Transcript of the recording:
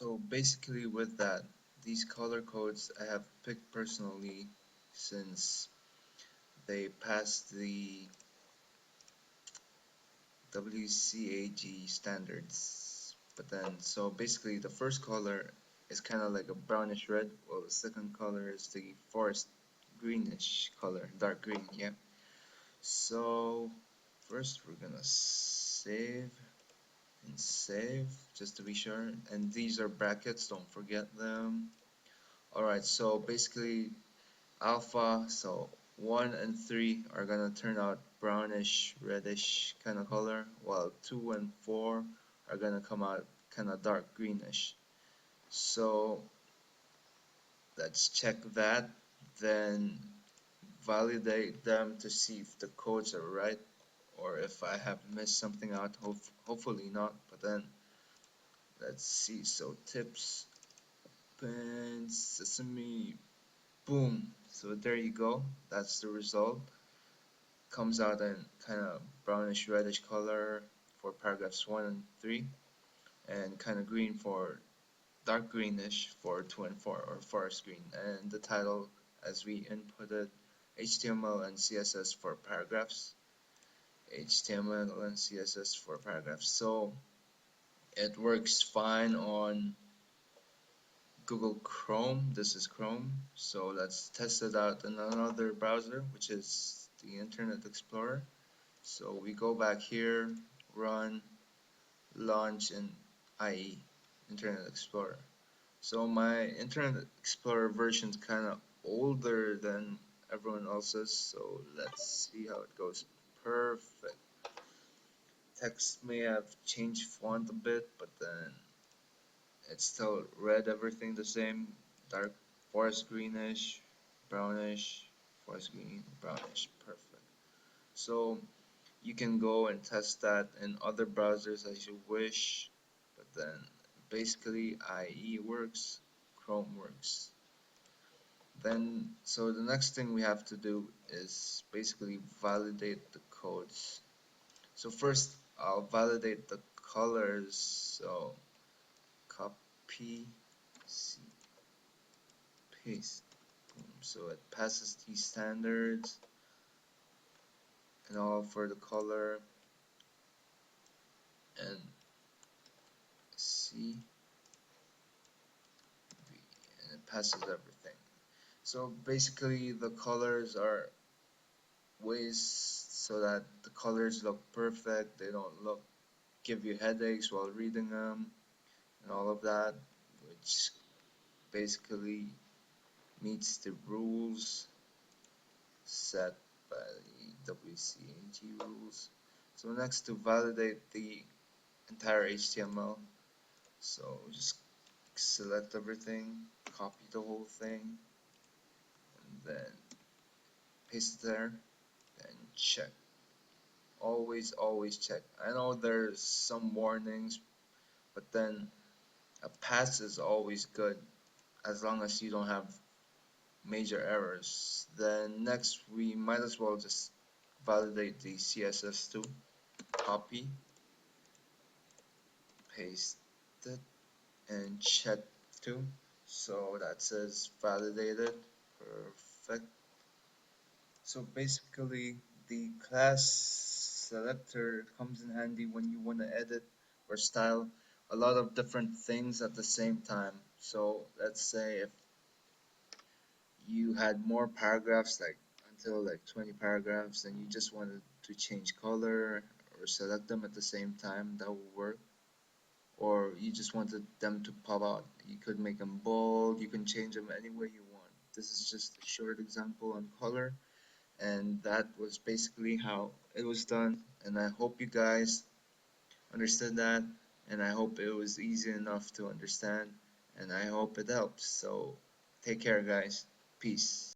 So basically with that, these color codes I have picked personally since they passed the WCAG standards. But then, so basically the first color is kind of like a brownish red, while the second color is the forest greenish color, dark green, yeah. So first we're gonna save and save just to be sure. And these are brackets, don't forget them. Alright, so basically alpha, so 1 and 3 are gonna turn out brownish, reddish kind of color, while 2 and 4 are gonna come out kind of dark greenish. So let's check that, then validate them to see if the codes are right or if I have missed something out. Hopefully not, but then let's see. So tips, open sesame, boom. So there you go. That's the result. Comes out in kind of brownish reddish color for paragraphs 1 and 3, and kind of green for dark greenish for 2 and 4, or forest green. And the title, as we inputted, HTML and CSS for paragraphs. HTML and CSS for paragraphs. So it works fine on Google Chrome. This is Chrome. So let's test it out in another browser, which is the Internet Explorer. So we go back here, run, launch in IE, Internet Explorer. So my Internet Explorer version is kind of older than everyone else's, so let's see how it goes. Perfect. Text may have changed font a bit, but then it's still read everything the same. Dark forest greenish, brownish, forest green, brownish. Perfect. So you can go and test that in other browsers as you wish, but then basically IE works, Chrome works. Then, so the next thing we have to do is basically validate the codes. So first, I'll validate the colors. So copy, C, paste. Boom. So it passes these standards and all for the color, and C, B, and it passes everything. So basically the colors are ways so that the colors look perfect, they don't look give you headaches while reading them and all of that, which basically meets the rules set by the WCAG rules. So next, to validate the entire HTML, so just select everything, copy the whole thing, and then paste it there, and check. Always check. I know there's some warnings, but then a pass is always good as long as you don't have major errors. Then next, we might as well just validate the CSS too. Copy, paste it, and check too. So that says validated. Perfect. So basically, the class selector comes in handy when you want to edit or style a lot of different things at the same time. So let's say if you had more paragraphs, like until like 20 paragraphs, and you just wanted to change color or select them at the same time, that would work. Or you just wanted them to pop out, you could make them bold, you can change them any way you want. This is just a short example on color, and that was basically how it was done. And I hope you guys understood that, and I hope it was easy enough to understand, and I hope it helps. So take care, guys. Peace.